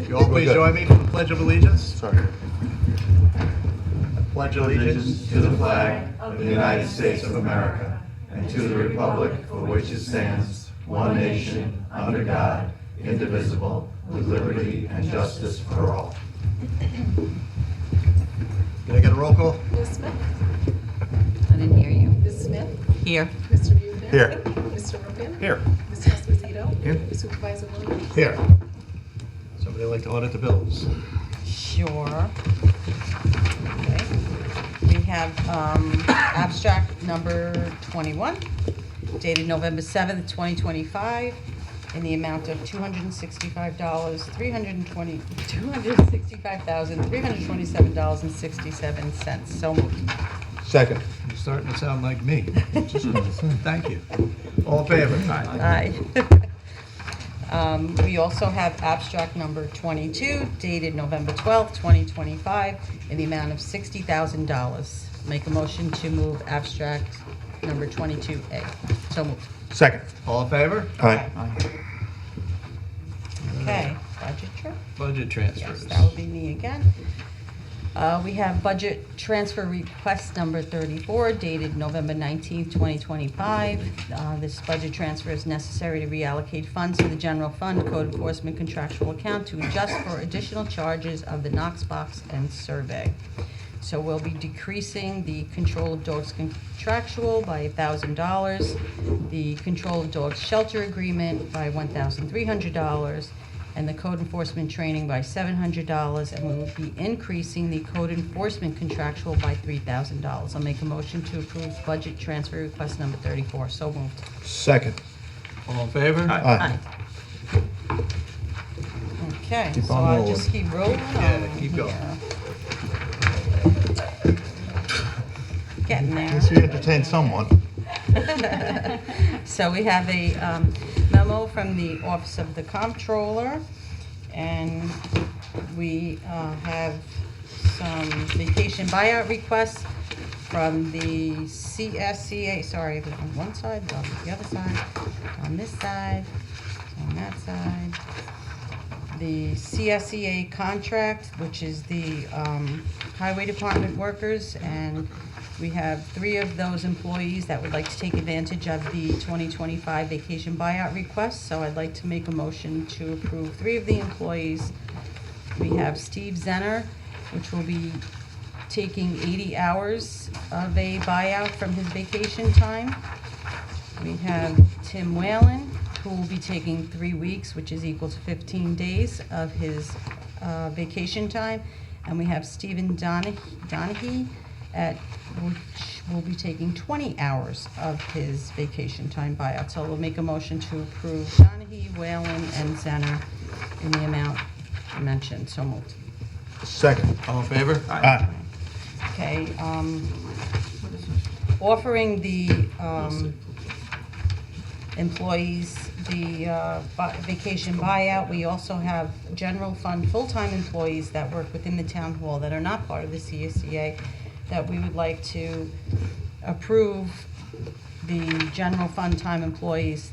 You all please join me for the Pledge of Allegiance. Sorry. I pledge allegiance to the flag of the United States of America and to the republic for which it stands, one nation, under God, indivisible, with liberty and justice for all. Can I get a roll call? Ms. Smith? I didn't hear you. Ms. Smith? Here. Mr. Buchanan? Here. Mr. Rubin? Here. Mr. Esposito? Here. Supervisor Williams? Here. Somebody like to audit the bills? Sure. Okay. We have abstract number 21, dated November 7th, 2025, in the amount of $265,327.67. So moved. Second. You're starting to sound like me. Thank you. All in favor? Aye. We also have abstract number 22, dated November 12th, 2025, in the amount of $60,000. Make a motion to move abstract number 22A. So moved. Second. All in favor? Aye. Okay, budget trip? Budget transfers. Yes, that would be me again. We have budget transfer request number 34, dated November 19th, 2025. This budget transfer is necessary to reallocate funds to the general fund code enforcement contractual account to adjust for additional charges of the Knox box and survey. So we'll be decreasing the control of dogs contractual by $1,000, the control of dogs shelter agreement by $1,300, and the code enforcement training by $700, and we will be increasing the code enforcement contractual by $3,000. I'll make a motion to approve budget transfer request number 34. So moved. Second. All in favor? Aye. Okay, Keep so on I'll rolling. just keep rolling. Yeah, keep going. here. Getting there. At least we entertain someone. So we have a memo from the Office of the Comptroller, and we have some vacation buyout requests from the CSCA, sorry, it was on one side, on the other side, on this side, on that side. The CSCA contract, which is the Highway Department workers, and we have 3 of those employees that would like to take advantage of the 2025 vacation buyout request. So I'd like to make a motion to approve 3 of the employees. We have Steve Zenner, which will be taking 80 hours of a buyout from his vacation time. We have Tim Whalen, who will be taking 3 weeks, which is equal to 15 days of his vacation time. And we have Stephen Donahue, which will be taking 20 hours of his vacation time buyout. So we'll make a motion to approve Donahue, Whalen, and Zenner in the amount mentioned. So moved. Second. All in favor? Aye. Okay, offering the employees the vacation buyout. We also have general fund full-time employees that work within the town hall that are not part of the CSCA that we would like to approve the general fund time employees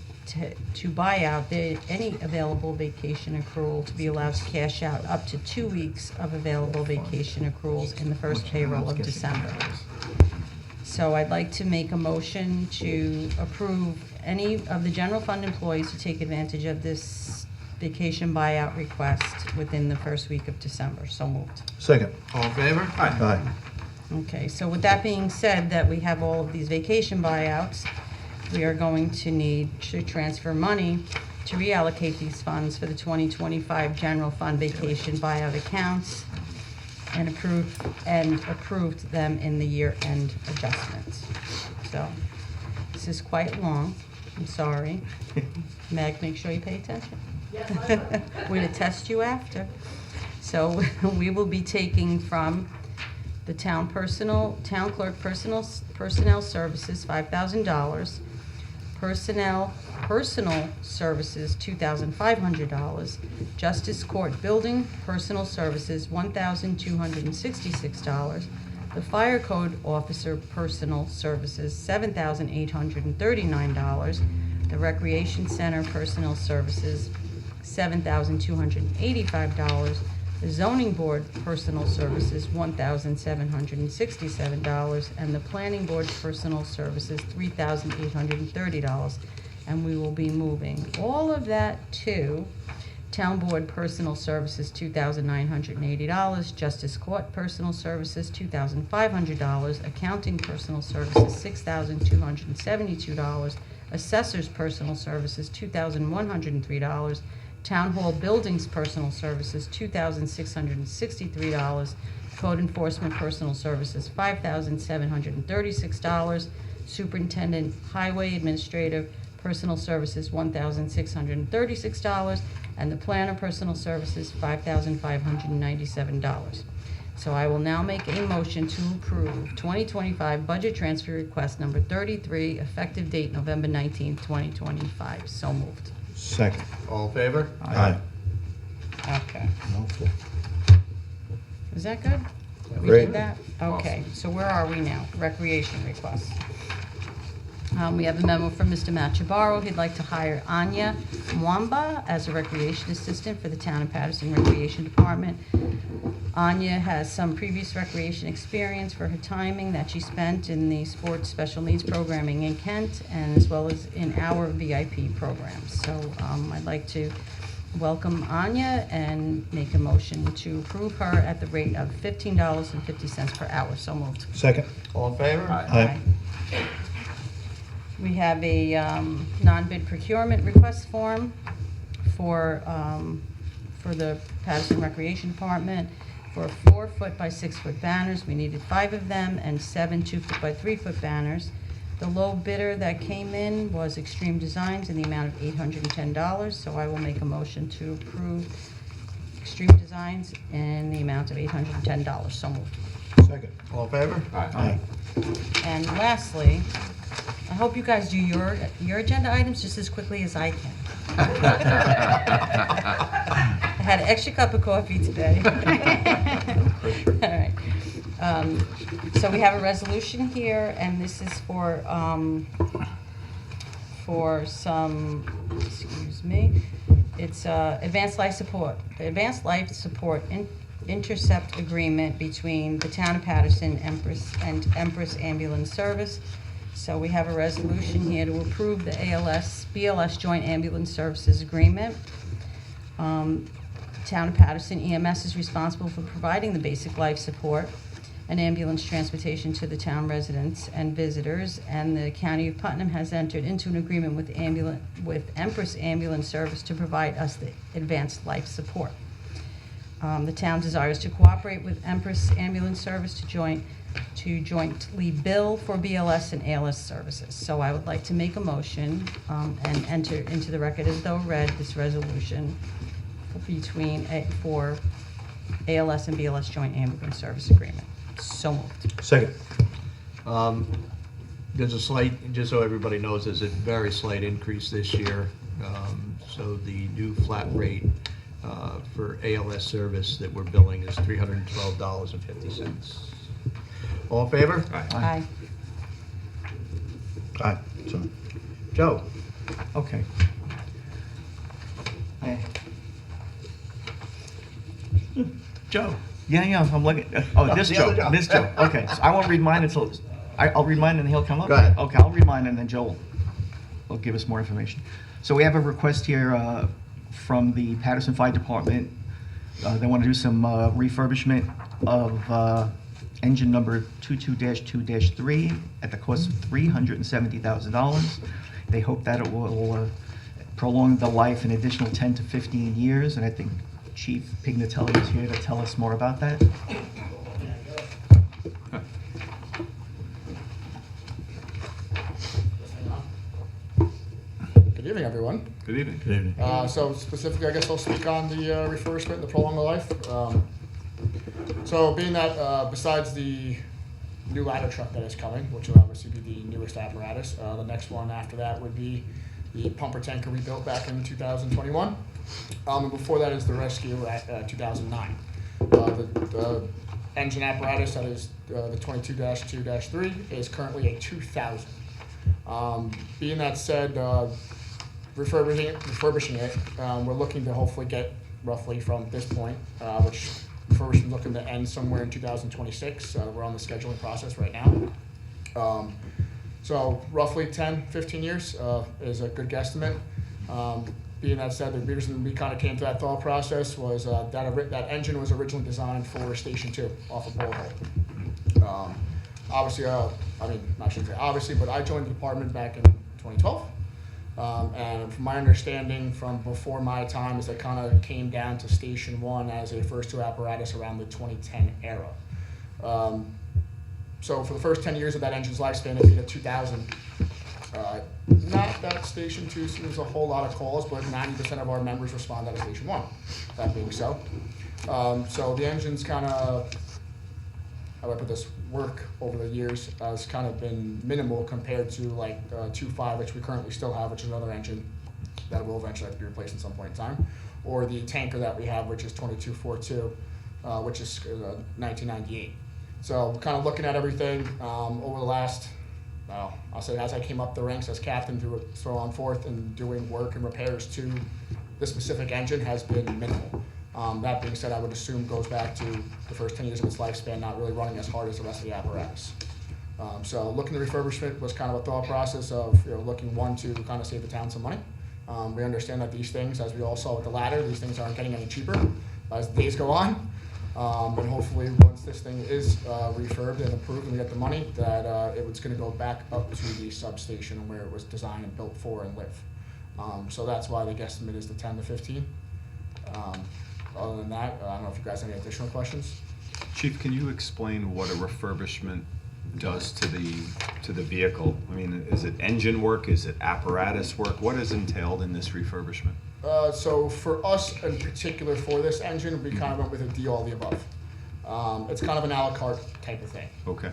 to buy out any available vacation accrual to be allowed to cash out up to 2 weeks of available vacation accruals in the first payroll of December. So I'd like to make a motion to approve any of the general fund employees to take advantage of this vacation buyout request within the first week of December. So moved. Second. All in favor? Aye. Okay, so with that being said, that we have all of these vacation buyouts, we are going to need to transfer money to reallocate these funds for the 2025 general fund vacation buyout accounts and approved them in the year-end adjustments. So this is quite long. I'm sorry. Meg, make sure you pay attention. We're going to test you after. So we will be taking from the town clerk personnel services, $5,000. Personal services, $2,500. Justice Court building personal services, $1,266. The Fire Code Officer personal services, $7,839. The Recreation Center personal services, $7,285. The zoning board personal services, $1,767, and the planning board personal services, $3,830. And we will be moving all of that to town board personal services, $2,980, justice court personal services, $2,500, accounting personal services, $6,272, assessors personal services, $2,103, town hall buildings personal services, $2,663, code enforcement personal services, $5,736, superintendent highway administrative personal services, $1,636, and the planner personal services, $5,597. So I will now make a motion to approve 2025 budget transfer request number 33, effective date November 19th, 2025. So moved. Second. All in favor? Aye. Okay. Okay. Is that good? We Great. did that? Okay, so where are we now? Recreation requests. We have a memo from Mr. Machabaro. He'd like to hire Anya Mwamba as a recreation assistant for the Town of Patterson Recreation Department. Anya has some previous recreation experience for her timing that she spent in the sports special needs programming in Kent, and as well as in our VIP programs. So I'd like to welcome Anya and make a motion to approve her at the rate of $15.50 per hour. So moved. Second. All in favor? Aye. We have a non-bid procurement request form for the Patterson Recreation Department for 4-foot by 6-foot banners. We needed 5 of them and 7 2-foot by 3-foot banners. The low bidder that came in was Extreme Designs in the amount of $810, so I will make a motion to approve Extreme Designs in the amount of $810. So moved. Second. All in favor? Aye. And lastly, I hope you guys do your agenda items just as quickly as I can. I had an extra cup of coffee today. All right. So we have a resolution here, and this is for some, excuse me, it's advanced life support. The advanced life support intercept agreement between the Town of Patterson and Empress Ambulance Service. So we have a resolution here to approve the BLS Joint Ambulance Services Agreement. Town of Patterson EMS is responsible for providing the basic life support and ambulance transportation to the town residents and visitors, and the County of Putnam has entered into an agreement with Empress Ambulance Service to provide us the advanced life support. The town desires to cooperate with Empress Ambulance Service to jointly bill for BLS and ALS services. So I would like to make a motion and enter into the record as though read this resolution for ALS and BLS Joint Ambulance Service Agreement. So moved. Second. There's a slight, just so everybody knows, there's a very slight increase this year. So the new flat rate for ALS service that we're billing is $312.50. All in favor? Aye. Aye. Sorry. Joe? Okay. Hey. Joe? Yeah, I'm looking, oh, this the other Joe, Joe. this Joe, okay, so I won't read mine until, I'll read mine and he'll come up? Go ahead. Okay, I'll read mine and then Joe will give us more information. So we have a request here from the Patterson Fire Department. They want to do some refurbishment of engine number 22-2-3 at the cost of $370,000. They hope that it will prolong the life an additional 10 to 15 years, and I think Chief Pignatelli is here to tell us more about that. Good evening, everyone. Good evening. Good evening. So specifically, I guess I'll speak on the refurbishment and the prolonged life. So being that besides the new ladder truck that is coming, which will obviously be the newest apparatus, the next one after that would be the pumper tanker we built back in 2021. And before that is the rescue at 2009. The engine apparatus that is the 22-2-3 is currently a 2000. Being that said, refurbishing it. We're looking to hopefully get roughly from this point, which refurbishment looking to end somewhere in 2026. We're on the scheduling process right now. So roughly 10, 15 years is a good guesstimate. Being that said, the reason we kind of came to that thought process was that engine was originally designed for Station 2 off of Bull Hill. Obviously, I shouldn't say obviously, but I joined the department back in 2012. And from my understanding from before my time is it kind of came down to Station 1 as a first two apparatus around the 2010 era. So for the first 10 years of that engine's lifespan, it beat a 2000. Not that Station 2 seems a whole lot of calls, but 90% of our members respond out of Station 1. That being so. So the engine's kind of, how do I put this, work over the years has kind of been minimal compared to like 2.5, which we currently still have, which is another engine that will eventually have to be replaced at some point in time, or the tanker that we have, which is 2242, which is 1998. So we're kind of looking at everything over the last, I'll say as I came up the ranks as captain through so on forth and doing work and repairs to the specific engine has been minimal. That being said, I would assume goes back to the first 10 years of its lifespan, not really running as hard as the rest of the apparatus. So looking at refurbishment was kind of a thought process of looking to kind of save the town some money. We understand that these things, as we all saw with the ladder, these things aren't getting any cheaper as the days go on. And hopefully once this thing is refurbed and approved and we get the money, that it was going to go back up to the substation where it was designed and built for and live. So that's why the guesstimate is the 10 to 15. Other than that, I don't know if you guys have any additional questions. Chief, can you explain what a refurbishment does to the vehicle? I mean, is it engine work? Is it apparatus work? What is entailed in this refurbishment? So for us in particular for this engine, we kind of went with a D all the above. It's kind of an a la carte type of thing. Okay.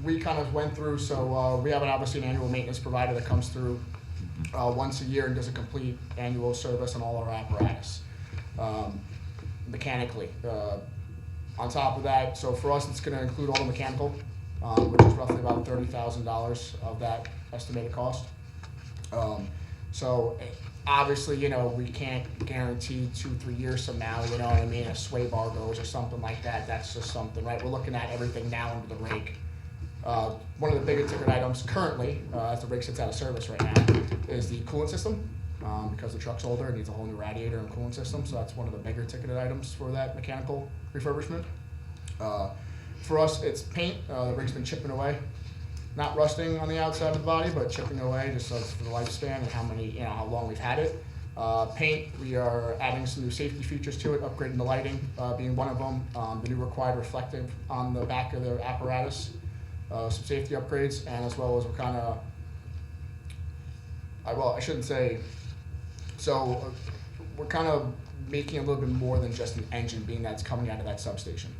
We kind of went through, so we have obviously an annual maintenance provider that comes through once a year and does a complete annual service on all our apparatus. Mechanically. On top of that, so for us it's going to include all the mechanical, which is roughly about $30,000 of that estimated cost. So obviously, we can't guarantee 2-3 years from now, you know what I mean, a sway bar goes or something like that. That's just something, right? We're looking at everything now under the rig. One of the bigger ticket items currently, as the rig sits out of service right now, is the coolant system. Because the truck's older, it needs a whole new radiator and coolant system, so that's one of the bigger ticketed items for that mechanical refurbishment. For us, it's paint. The rig's been chipping away, not rusting on the outside of the body, but chipping away just for the lifespan and how long we've had it. Paint, we are adding some new safety features to it, upgrading the lighting being one of them. The new required reflective on the back of the apparatus, some safety upgrades, and as well as we're kind of, I shouldn't say. So we're kind of making a little bit more than just an engine, being that's coming out of that substation.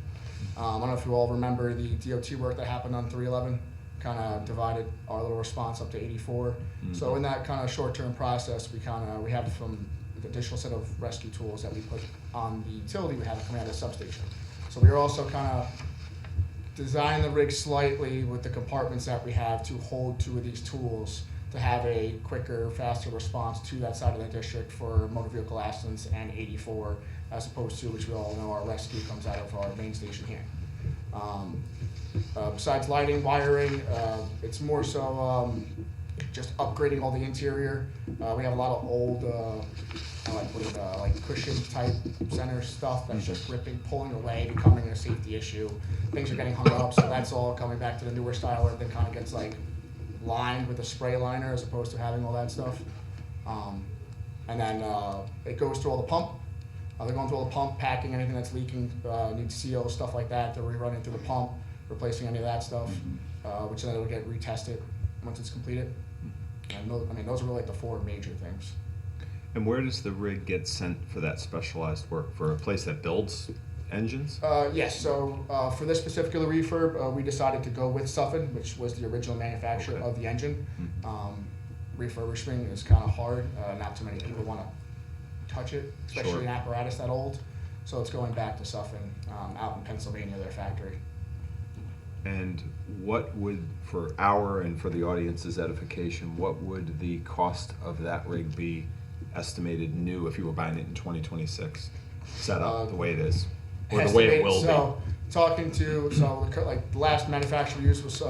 I don't know if you all remember the DOT work that happened on 311, kind of divided our little response up to 84. Mm-hmm. So in that kind of short-term process, we have some additional set of rescue tools that we put on the utility we have coming out of the substation. So we are also kind of designing the rig slightly with the compartments that we have to hold two of these tools to have a quicker, faster response to that side of the district for motor vehicle accidents and 84, as opposed to, which we all know, our rescue comes out of our main station here. Besides lighting, wiring, it's more so just upgrading all the interior. We have a lot of old, like cushion type center stuff that's just ripping, pulling away, becoming a safety issue. Things are getting hung up, so that's all coming back to the newer style where everything kind of gets like lined with a spray liner as opposed to having all that stuff. And then it goes through all the pump. They're going through all the pump, packing anything that's leaking, needs seals, stuff like that. They're rerunning through the pump, replacing any of that stuff, which then it'll get retested once it's completed. And those are really like the four major things. And where does the rig get sent for that specialized work? For a place that builds engines? Yes, so for this particular refurb, we decided to go with Suffin, which was the original manufacturer of the engine. Refurbishing is kind of hard. Not too many people want to touch it, especially an apparatus that old. So it's going back to Suffin out in Pennsylvania, their factory. And what would, for our and for the audience's edification, what would the cost of that rig be estimated new if you were buying it in 2026? Set up the way it is, or the way it will So, talking to, like, the last manufacturer we used was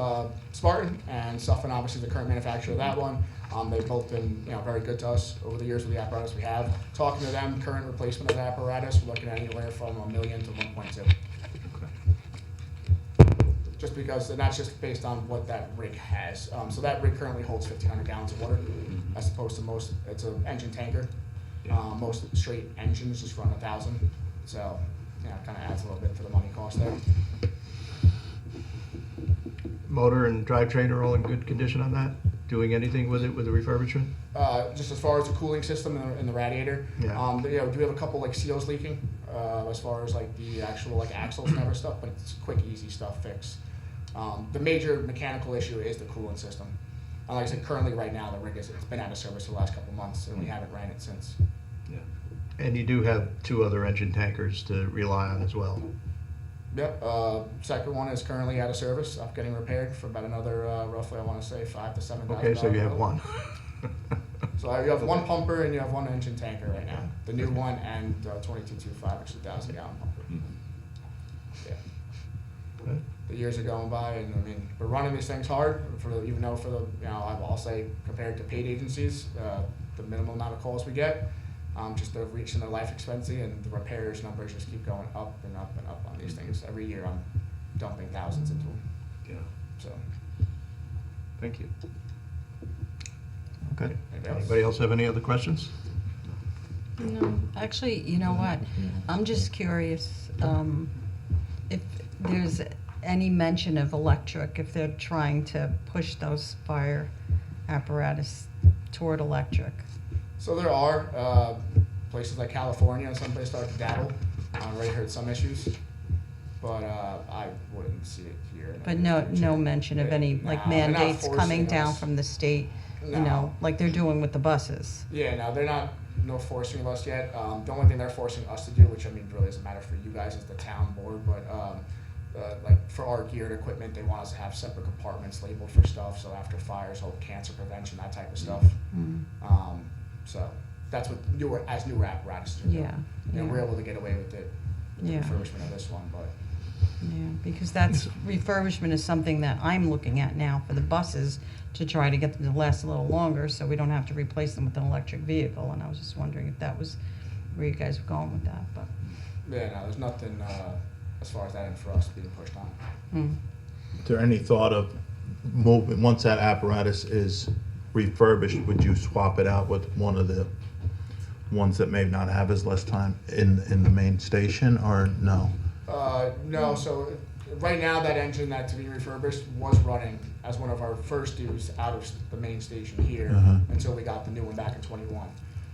Spartan, and Suffin, obviously the current manufacturer of that one. They've both been, very good to us over the years with the apparatus we have. Talking to them, current replacement of the apparatus, we're looking at anywhere from $1 million to 1.2. be. Just because, and that's just based on what that rig has. So that rig currently holds 1,500 gallons of water, as opposed to most, it's an engine tanker. Yeah. Most straight engines just run 1,000. So, it kind of adds a little bit for the money cost there. Motor and drivetrain are all in good condition on that? Doing anything with it with the refurbishment? Just as far as the cooling system and the radiator, Yeah. we do have a couple like seals leaking, as far as like the actual like axles and other stuff, but it's quick, easy stuff fix. The major mechanical issue is the cooling system. And like I said, currently right now the rig it's been out of service for the last couple of months, and we haven't ran it since. Yeah. And you do have 2 other engine tankers to rely on as well. Yep. Second one is currently out of service, up getting repaired for about another roughly I want to say $5,000 to $7,000. Okay, so you have one. So you have one pumper and you have one engine tanker right now. The new one and 2225, which is a 1,000-gallon pumper. Yeah. Okay. The years are going by, and I mean, we're running these things hard. Even though for the, I'll say compared to paid agencies, the minimum amount of calls we get, just they're reaching their life expectancy, and the repairs numbers just keep going up and up and up on these things. Every year, I'm dumping thousands into them. Yeah. So, Thank you. Okay. Anybody else have any other questions? No, actually, you know what? I'm just curious if there's any mention of electric, if they're trying to push those fire apparatus toward electric. So there are places like California, some places start to dabble. I already heard some issues, but I wouldn't see it here. But no mention of any, like, No, they're not mandates coming forcing down us. from the state, No. like they're doing with the buses. Yeah, no, they're not forcing us yet. The only thing they're forcing us to do, which I mean really doesn't matter for you guys, is the town board, but like for our geared equipment, they want us to have separate compartments labeled for stuff, so after fires, whole cancer prevention, that type of stuff. So that's what newer apparatuses are doing. Yeah, We're yeah. able to get away with it with Yeah. the refurbishment of this one, but Yeah, because that's, refurbishment is something that I'm looking at now for the buses to try to get them to last a little longer, so we don't have to replace them with an electric vehicle, and I was just wondering if that was where you guys were going with that, but. yeah, no, there's nothing as far as that end for us being pushed on. Is there any thought of moving, once that apparatus is refurbished, would you swap it out with one of the ones that may not have as less time in the main station, or no? No, so right now that engine that to be refurbished was running as one of our first dues out of the main station here until we got the new one back in 21.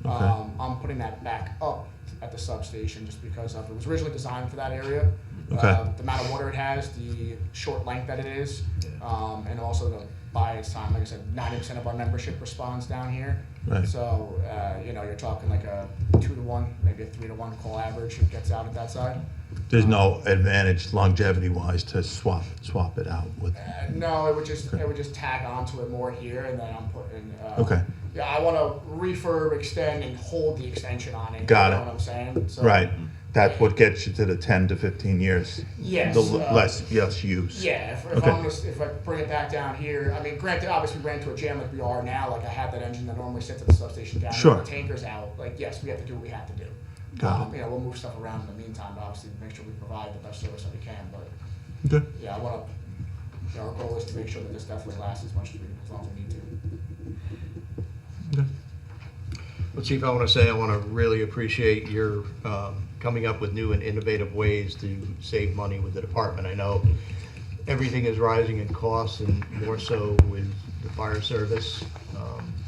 Okay. I'm putting that back up at the substation just because it was originally designed for that area. Okay. The amount of water it has, the short length that it is, and also the bias time. Like I said, 90% of our membership responds down here. Right. So, you're talking like a 2-to-1, maybe a 3-to-1 call average it gets out at that side. There's no advantage longevity-wise to swap it out with? No, it would just tag onto it more here, and then I'm putting. Okay. Yeah, I want to refurb, extend, and hold the extension on it. Got you it. know what I'm saying? So, Right. That's what gets you to the 10 to 15 years. Yes, The less use. Yeah, if Okay. if I bring it back down here, I mean, granted, obviously we ran into a jam like we are now. Like I have that engine that normally sits at the substation down Sure. here. The tanker's out. Like yes, we have to do what we have to do. Got it. We'll move stuff around in the meantime, but obviously make sure we provide the best service that we can. But Okay. yeah, I want to. Our goal is to make sure that this definitely lasts as long as we need to. Okay. Well, Chief, I want to say I want to really appreciate your coming up with new and innovative ways to save money with the department. I know everything is rising in costs, and more so with the fire service.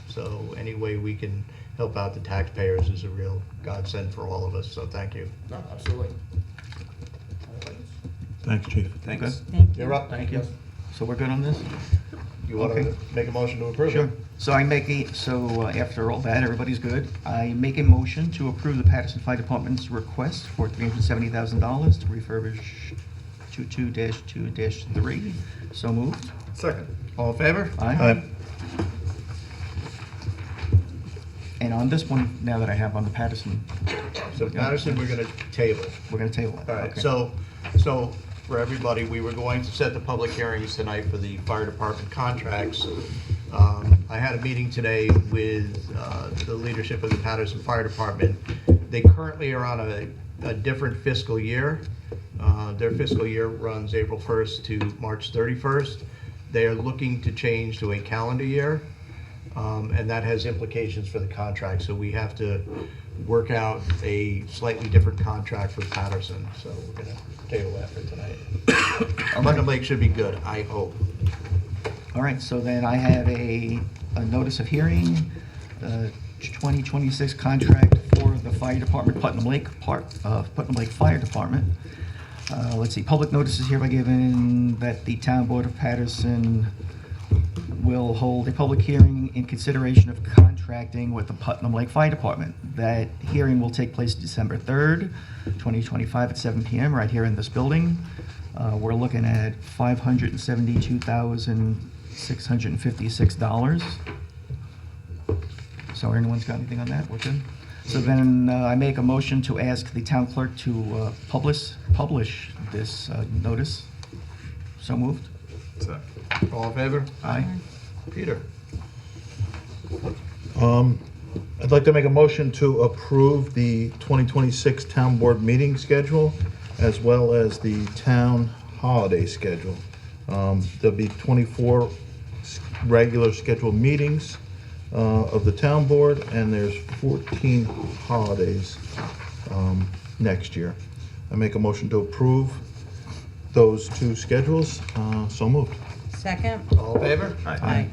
So any way we can help out the taxpayers is a real godsend for all of us, so thank you. No, absolutely. Thanks, Chief. Thanks. Okay. Thank you. You're up. Thank you. So we're good on this? You want Okay. to make a motion to approve? Sure. So after all that, everybody's good. I make a motion to approve the Patterson Fire Department's request for $370,000 to refurbish 22-2-3. So moved. Second. All in favor? Aye. And on this one, now that I have on the Patterson, So Patterson, we're gonna table. we're going to table it. All right, Okay. so for everybody, we were going to set the public hearings tonight for the fire department contracts. I had a meeting today with the leadership of the Patterson Fire Department. They currently are on a different fiscal year. Their fiscal year runs April 1st to March 31st. They are looking to change to a calendar year, and that has implications for the contract. So we have to work out a slightly different contract with Patterson. So we're gonna table that for tonight. Putnam Lake should be good, I hope. All right, so then I have a notice of hearing, 2026 contract for the fire department, Putnam Lake, part of Putnam Lake Fire Department. Let's see, public notice is hereby given that the Town Board of Patterson will hold a public hearing in consideration of contracting with the Putnam Lake Fire Department. That hearing will take place December 3rd, 2025 at 7 p.m. right here in this building. We're looking at $572,656. So anyone's got anything on that? We're good? So then I make a motion to ask the town clerk to publish this notice. So moved. Second. All in favor? Aye. Peter? I'd like to make a motion to approve the 2026 Town Board meeting schedule as well as the town holiday schedule. There'll be 24 regular scheduled meetings of the town board, and there's 14 holidays next year. I make a motion to approve those two schedules. So moved. Second? All in favor? Aye.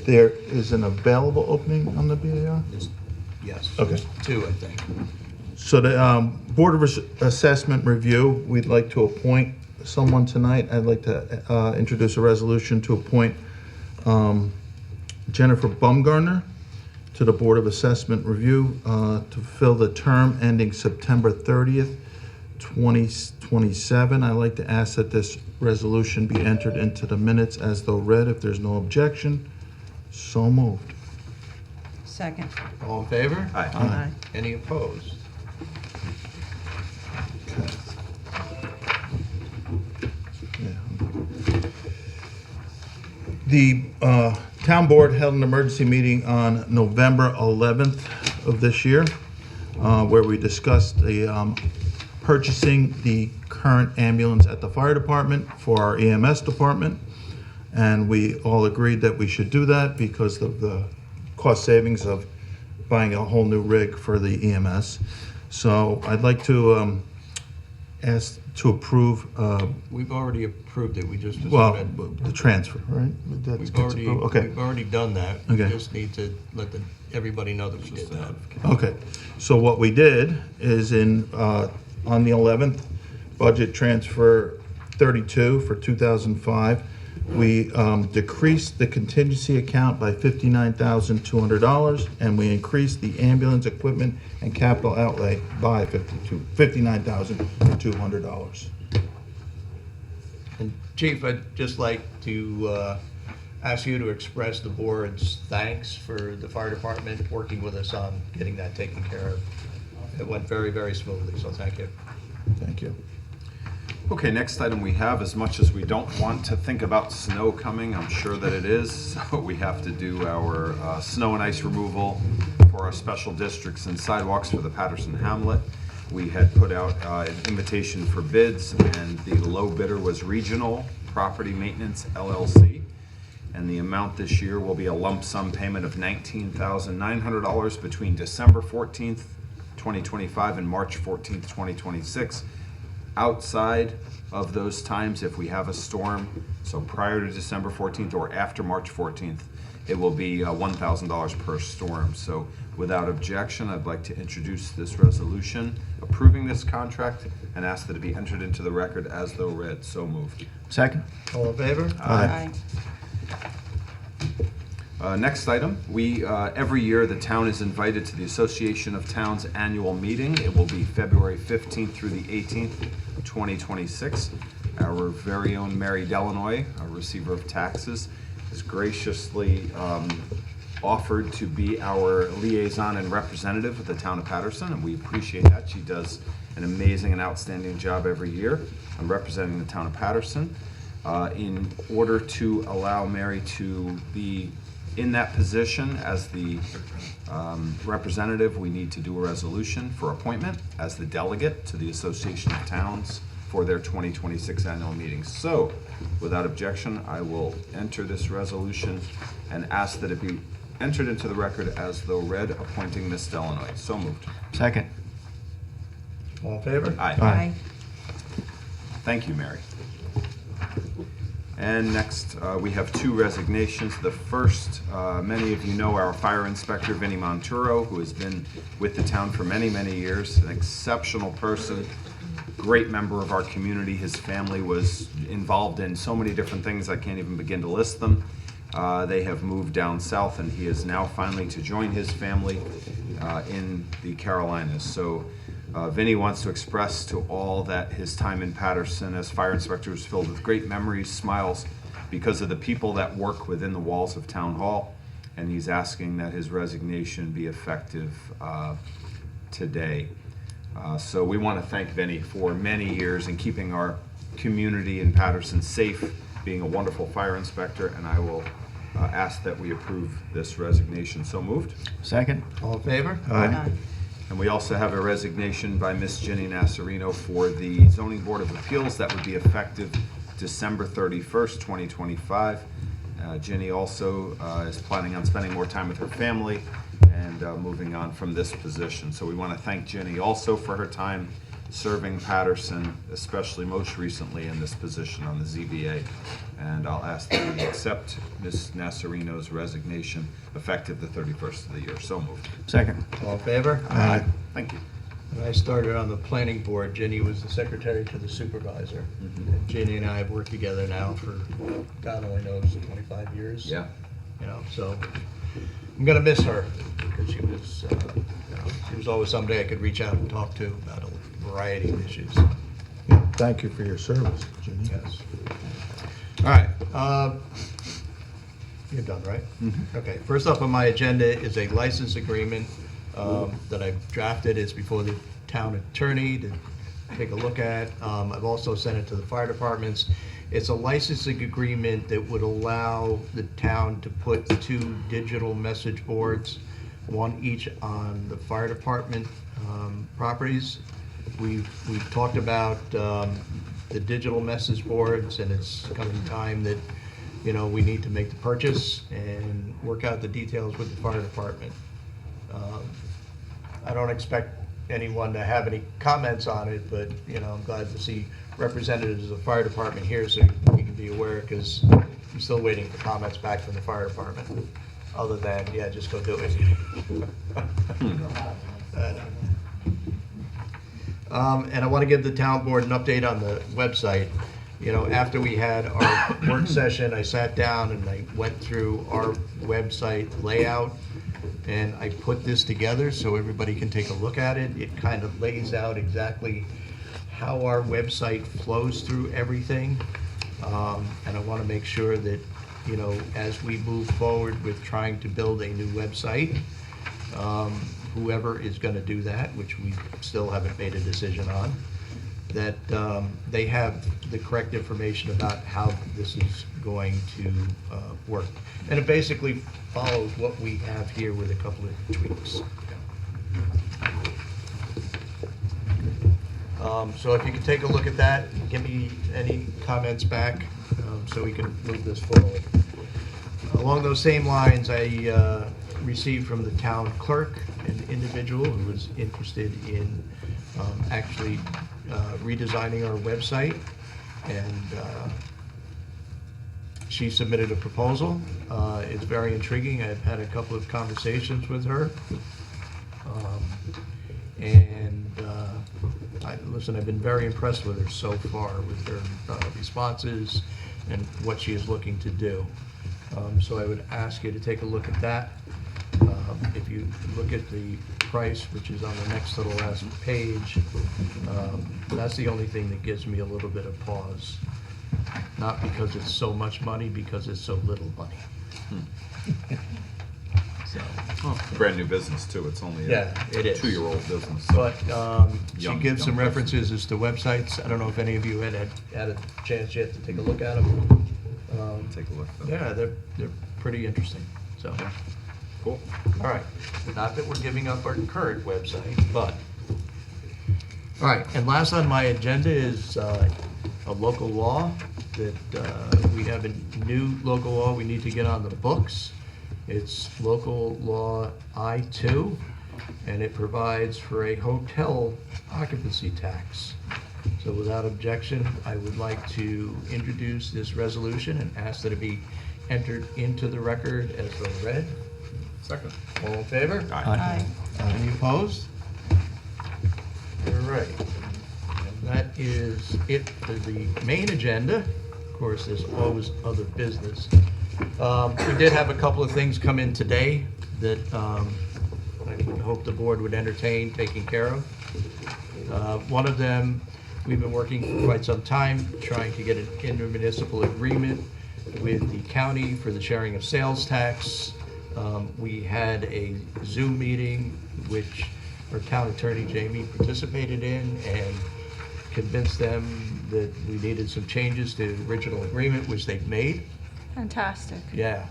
There is an available opening on the BAR? Yes. Okay. 2, I think. So the Board of Assessment Review, we'd like to appoint someone tonight. I'd like to introduce a resolution to appoint Jennifer Bumgarner to the Board of Assessment Review to fill the term ending September 30th, 2027. I'd like to ask that this resolution be entered into the minutes as though read. If there's no objection, so moved. Second? All in favor? Aye. Aye. Any opposed? The town board held an emergency meeting on November 11th of this year, where we discussed the purchasing the current ambulance at the fire department for our EMS department. And we all agreed that we should do that because of the cost savings of buying a whole new rig for the EMS. So I'd like to ask to approve, We've already approved it, we just well, decided. the transfer, right? That We've gets already, approved. Okay. we've already done that. We Okay. just need to let everybody know that we did that. Okay, so what we did is on the 11th, budget transfer 32 for 2005, we decreased the contingency account by $59,200, and we increased the ambulance equipment and capital outlay by $59,200. And Chief, I'd just like to ask you to express the board's thanks for the fire department working with us on getting that taken care of. It went very, very smoothly, so thank you. Thank you. Okay, next item we have, as much as we don't want to think about snow coming, I'm sure that it is, so we have to do our snow and ice removal for our special districts and sidewalks for the Patterson Hamlet. We had put out an invitation for bids, and the low bidder was Regional Property Maintenance LLC. And the amount this year will be a lump sum payment of $19,900 between December 14th, 2025 and March 14th, 2026. Outside of those times, if we have a storm, so prior to December 14th or after March 14th, it will be $1,000 per storm. So without objection, I'd like to introduce this resolution approving this contract and ask that it be entered into the record as though read. So moved. Second? All in favor? Aye. Next item, every year the town is invited to the Association of Towns annual meeting. It will be February 15th through the 18th, 2026. Our very own Mary Delanoy, a receiver of taxes, has graciously offered to be our liaison and representative of the town of Patterson, and we appreciate that. She does an amazing and outstanding job every year on representing the town of Patterson. In order to allow Mary to be in that position as the representative, we need to do a resolution for appointment as the delegate to the Association of Towns for their 2026 annual meeting. So, without objection, I will enter this resolution and ask that it be entered into the record as though read, appointing Ms. Delanoy. So moved. Second. All in favor? Aye. Thank you, Mary. And next, we have two resignations. The first, many of you know our fire inspector, Vinnie Monturo, who has been with the town for many, many years, an exceptional person, great member of our community. His family was involved in so many different things, I can't even begin to list them. They have moved down south, and he is now finally to join his family in the Carolinas. So Vinnie wants to express to all that his time in Patterson as fire inspector was filled with great memories, smiles, because of the people that work within the walls of Town Hall, and he's asking that his resignation be effective today. So we want to thank Vinnie for many years in keeping our community in Patterson safe, being a wonderful fire inspector, and I will ask that we approve this resignation. So moved. Second. All in favor? Aye. And we also have a resignation by Miss Ginny Nasarino for the Zoning Board of Appeals that would be effective December 31st, 2025. Ginny also is planning on spending more time with her family and moving on from this position. So we want to thank Ginny also for her time serving Patterson, especially most recently in this position on the ZBA. And I'll ask that we accept Ms. Nasarino's resignation effective the 31st of the year. So moved. Second. All in favor? Aye. Thank you. When I started on the planning board, Ginny was the secretary to the supervisor. And Ginny and I have worked together now for, God only knows, 25 years. Yeah. You know, so I'm gonna miss her, because she was, she was always somebody I could reach out and talk to about a variety of issues. Yeah, thank you for your service, Ginny. Yes. All right, you're done, right? Okay, first up on my agenda is a license agreement that I've drafted. It's before the town attorney to take a look at. I've also sent it to the fire departments. It's a licensing agreement that would allow the town to put 2 digital message boards, one each on the fire department properties. We've talked about the digital message boards, and it's coming time that, you know, we need to make the purchase and work out the details with the fire department. I don't expect anyone to have any comments on it, but, you know, I'm glad to see representatives of the fire department here so we can be aware, because I'm still waiting for comments back from the fire department, other than, yeah, just go do it. And I want to give the town board an update on the website. You know, after we had our work session, I sat down and I went through our website layout, and I put this together so everybody can take a look at it. It kind of lays out exactly how our website flows through everything. And I want to make sure that, you know, as we move forward with trying to build a new website, whoever is going to do that, which we still haven't made a decision on, that they have the correct information about how this is going to work. And it basically follows what we have here with a couple of tweaks. So if you can take a look at that, give me any comments back so we can move this forward. Along those same lines, I received from the town clerk an individual who was interested in actually redesigning our website, and she submitted a proposal. It's very intriguing. I've had a couple of conversations with her. Listen, I've been very impressed with her so far, with her responses and what she is looking to do. So I would ask you to take a look at that. If you look at the price, which is on the next to the last page, that's the only thing that gives me a little bit of pause. Not because it's so much money, because it's so little money. So, Brand new business too, it's only Yeah, a it is. 2-year-old business. So. but she Young- gives some young references as to websites. I don't know if any of you had a chance yet to take a look at them. Take a look. Though. Yeah, they're pretty interesting, so. Cool. All right, not that we're giving up our current website, but. All right, and last on my agenda is a local law that we have a new local law we need to get on the books. It's local law I-2, and it provides for a hotel occupancy tax. So without objection, I would like to introduce this resolution and ask that it be entered into the record as though read. Second. All in favor? Aye. Any opposed? All right. And that is it for the main agenda. Of course, there's always other business. We did have a couple of things come in today that I would hope the board would entertain taking care of. One of them, we've been working for quite some time trying to get an intermunicipal agreement with the county for the sharing of sales tax. We had a Zoom meeting, which our town attorney, Jamie, participated in and convinced them that we needed some changes to the original agreement, which they've made. Fantastic. Yeah.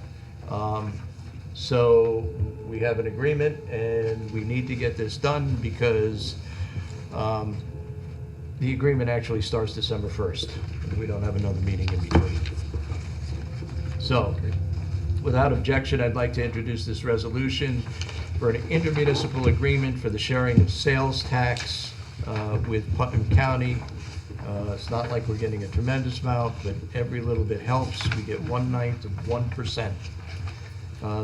So we have an agreement and we need to get this done because the agreement actually starts December 1st. We don't have another meeting in between. So, without objection, I'd like to introduce this resolution for an intermunicipal agreement for the sharing of sales tax with Putnam County. It's not like we're getting a tremendous amount, but every little bit helps. We get 1/9 of 1%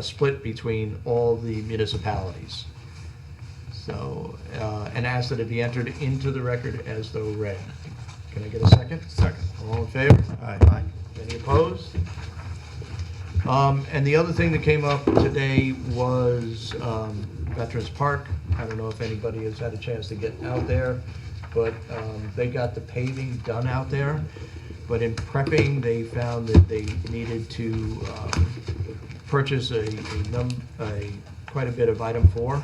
split between all the municipalities. So, and ask that it be entered into the record as though read. Can I get a second? Second. All in favor? Aye. Any opposed? And the other thing that came up today was Veterans Park. I don't know if anybody has had a chance to get out there, but they got the paving done out there. But in prepping, they found that they needed to purchase quite a bit of item 4.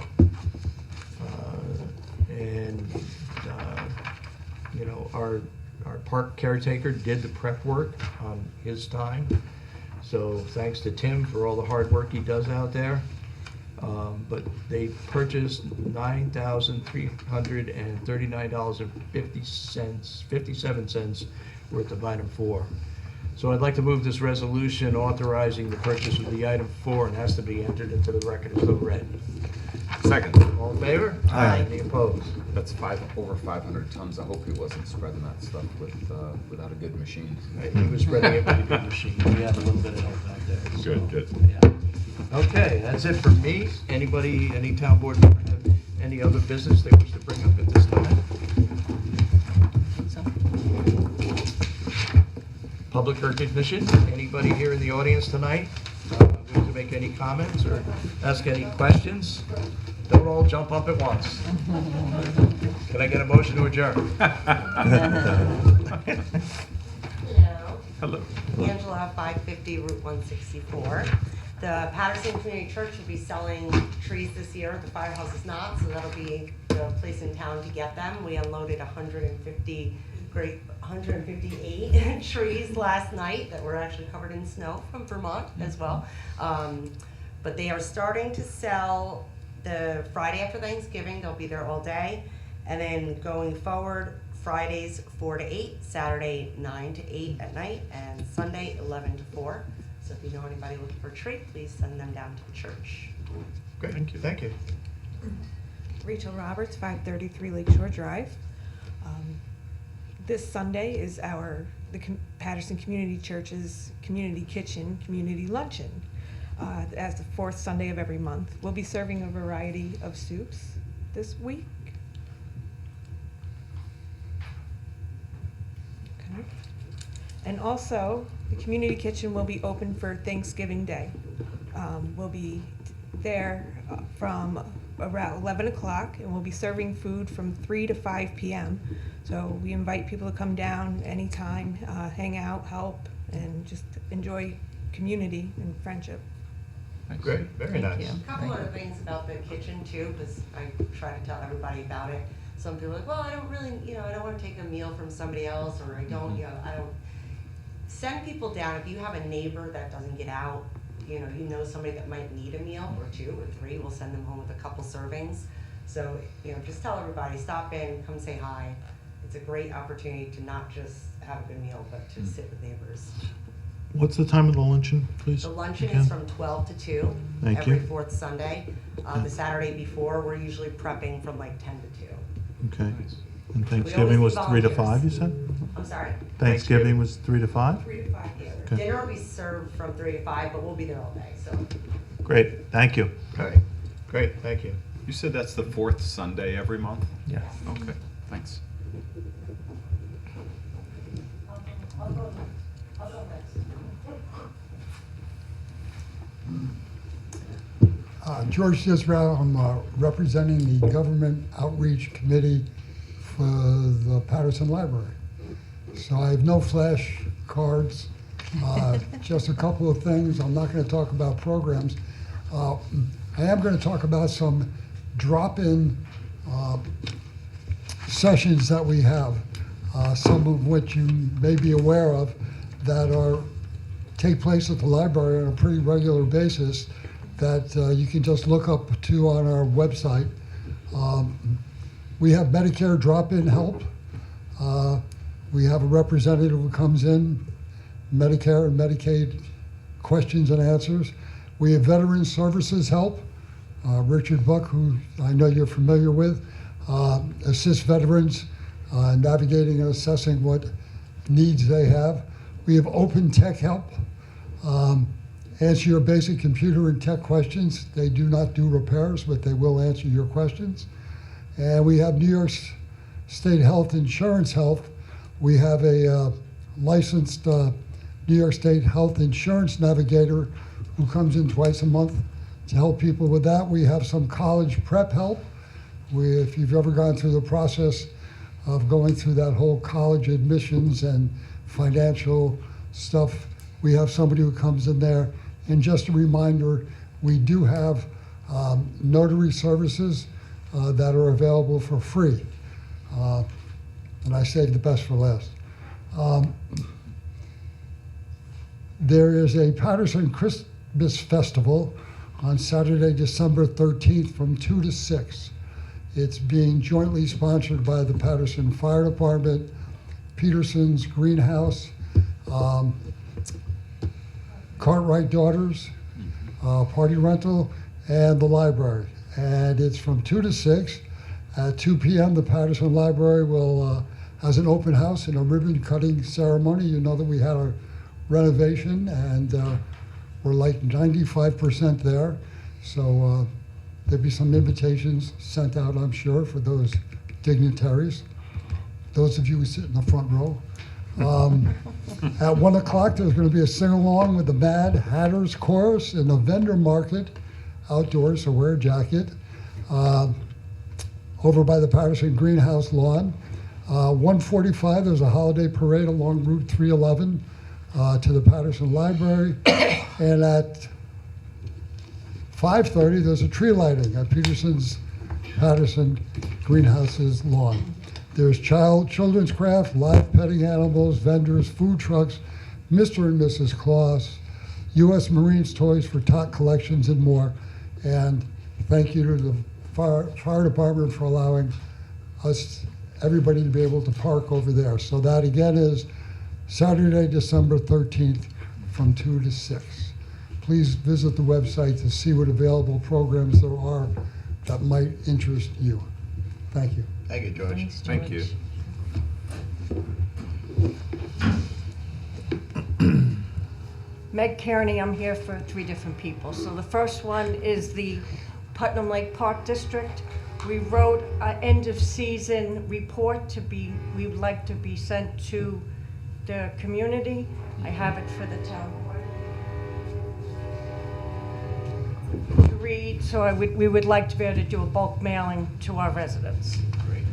You know, our park caretaker did the prep work on his time. So thanks to Tim for all the hard work he does out there. But they purchased $9,339.57 worth of item 4. So I'd like to move this resolution authorizing the purchase of the item 4 and has to be entered into the record as though read. Second. All in favor? Aye. Any opposed? That's over 500 tons. I hope he wasn't spreading that stuff without a good machine. He was spreading it with a good machine. We had a little bit of help out there. so, Good. Yeah. Okay, that's it for me. Anybody, any town board member have any other business they wish to bring up at this time? So, Public recognition, anybody here in the audience tonight wish to make any comments or ask any questions? Don't all jump up at once. Can I get a motion to adjourn? Hello. Angela, 550 Route 164. The Patterson Community Church will be selling trees this year. The firehouse is not, so that'll be the place in town to get them. We unloaded 158 trees last night that were actually covered in snow from Vermont as well. But they are starting to sell the Friday after Thanksgiving. They'll be there all day. And then going forward, Fridays 4 to 8, Saturday 9 to 8 at night, and Sunday 11 to 4. So if you know anybody looking for a tree, please send them down to the church. Great, thank you. Rachel Roberts, 533 Lakeshore Drive. This Sunday is the Patterson Community Church's Community Kitchen Community Luncheon. As the 4th Sunday of every month. We'll be serving a variety of soups this week. Okay. And also, the community kitchen will be open for Thanksgiving Day. We'll be there from around 11 o'clock, and we'll be serving food from 3 to 5 p.m. So we invite people to come down anytime, hang out, help, and just enjoy community and friendship. Great, very nice. you. A couple other things about the kitchen too, because I try to tell everybody about it. Some people are like, well, I don't really, I don't want to take a meal from somebody else, or I don't, I don't. Send people down. If you have a neighbor that doesn't get out, you know somebody that might need a meal, or 2 or 3, we'll send them home with a couple servings. So, just tell everybody, stop in, come say hi. It's a great opportunity to not just have a good meal, but to sit with neighbors. What's the time of the luncheon, please? The luncheon again? is from 12 to 2, Thank every you. 4th Sunday. The Saturday before, we're usually prepping from like 10 to 2. Okay. And Thanksgiving was need 3 to volunteers. 5, you said? I'm sorry? Thanksgiving was 3 to 5? 3 to 5, yes, sir. Okay. Dinner will be served from 3 to 5, but we'll be there all day, so. Great, thank you. Okay, great, thank you. You said that's the 4th Sunday every month? Yeah. Okay, thanks. I'll go next. George Disrael, I'm representing the Government Outreach Committee for the Patterson Library. So I have no flash cards, just a couple of things. I'm not going to talk about programs. I am going to talk about some drop-in sessions that we have, some of which you may be aware of, that take place at the library on a pretty regular basis, that you can just look up to on our website. We have Medicare drop-in help. We have a representative who comes in, Medicare and Medicaid questions and answers. We have Veteran Services help. Richard Buck, who I know you're familiar with, assists veterans navigating and assessing what needs they have. We have Open Tech help. Answer your basic computer and tech questions. They do not do repairs, but they will answer your questions. And we have New York State Health Insurance Help. We have a licensed New York State Health Insurance Navigator who comes in twice a month to help people with that. We have some college prep help. If you've ever gone through the process of going through that whole college admissions and financial stuff, we have somebody who comes in there. And just a reminder, we do have notary services that are available for free. And I saved the best for last. There is a Patterson Christmas Festival on Saturday, December 13th from 2 to 6. It's being jointly sponsored by the Patterson Fire Department, Peterson's Greenhouse, Cartwright Daughters, Party Rental, and the library. And it's from 2 to 6. At 2 p.m., the Patterson Library has an open house and a ribbon cutting ceremony. You know that we had a renovation, and we're like 95% there. So there'll be some invitations sent out, I'm sure, for those dignitaries, those of you who sit in the front row. At 1 o'clock, there's going to be a sing-along with the Mad Hatters Chorus in the vendor market outdoors, so wear a jacket, over by the Patterson Greenhouse lawn. 1:45, there's a holiday parade along Route 311 to the Patterson Library. And at 5:30, there's a tree lighting at Patterson Greenhouse's lawn. There's children's craft, live petting animals, vendors, food trucks, Mr. and Mrs. Claus, U.S. Marines toys for tot collections, and more. And thank you to the fire department for allowing everybody to be able to park over there. So that again is Saturday, December 13th from 2 to 6. Please visit the website to see what available programs there are that might interest you. Thank you. Thank you, George. Thanks, Thank you. George. Meg Kearney, I'm here for 3 different people. So the first one is the Putnam Lake Park District. We wrote an end of season report we would like to be sent to the community. I have it for the town board to read, so we would like to be able to do a bulk mailing to our residents. Great.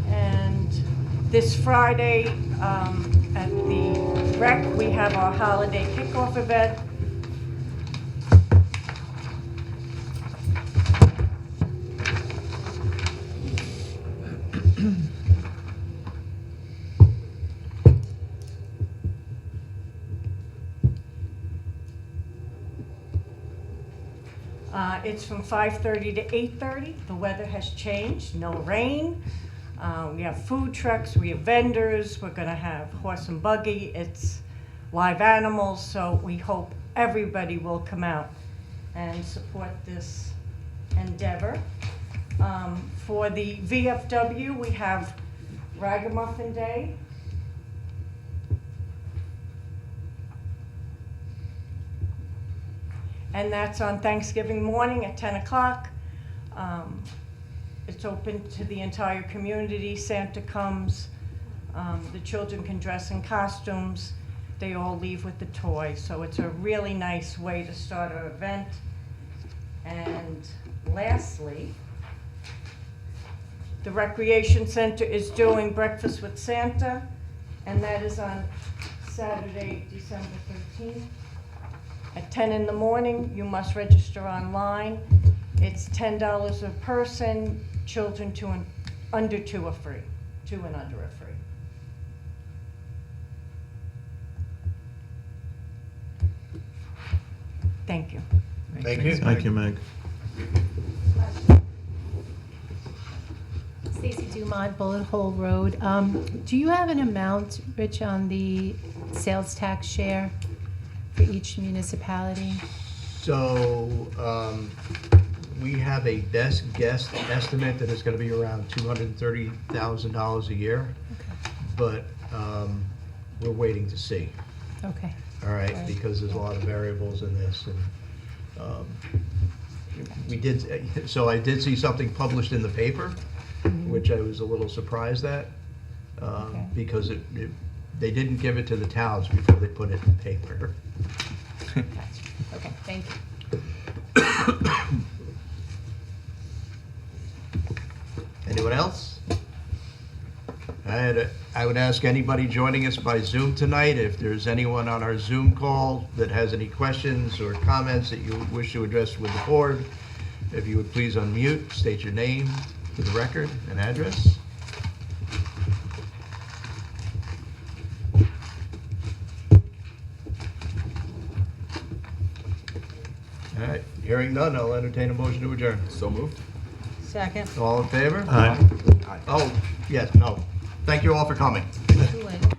And this Friday, at the rec, we have our holiday kickoff event. It's from 5:30 to 8:30. The weather has changed, no rain. We have food trucks, we have vendors, we're gonna have horse and buggy, it's live animals, so we hope everybody will come out and support this endeavor. For the VFW, we have Ragamuffin Day. And that's on Thanksgiving morning at 10 o'clock. It's open to the entire community. Santa comes. The children can dress in costumes. They all leave with the toys. So it's a really nice way to start our event. And lastly, the Recreation Center is doing Breakfast with Santa, and that is on Saturday, December 13th. At 10 in the morning, you must register online. It's $10 a person. Children under 2 are free. 2 and under are free. Thank you. Thank you. Thank you, Meg. Stacy Dumont, Bullet Hole Road. Do you have an amount, Rich, on the sales tax share for each municipality? So, we have a best guess estimate that it's gonna be around $230,000 a year, but, we're waiting to see, Okay. all right? Right. Because there's a lot of variables in this, and, we did, so I did see something published in the paper, which I was a little surprised at, Okay. because they didn't give it to the towns before they put it in paper. Gotcha. Okay, thank you. Anyone else? I would ask anybody joining us by Zoom tonight, if there's anyone on our Zoom call that has any questions or comments that you wish to address with the board, if you would please unmute, state your name for the record and address. All right, hearing none, I'll entertain a motion to adjourn. So moved. Second. All in favor? Aye. Oh, yes, no. Thank you all for coming. Too late.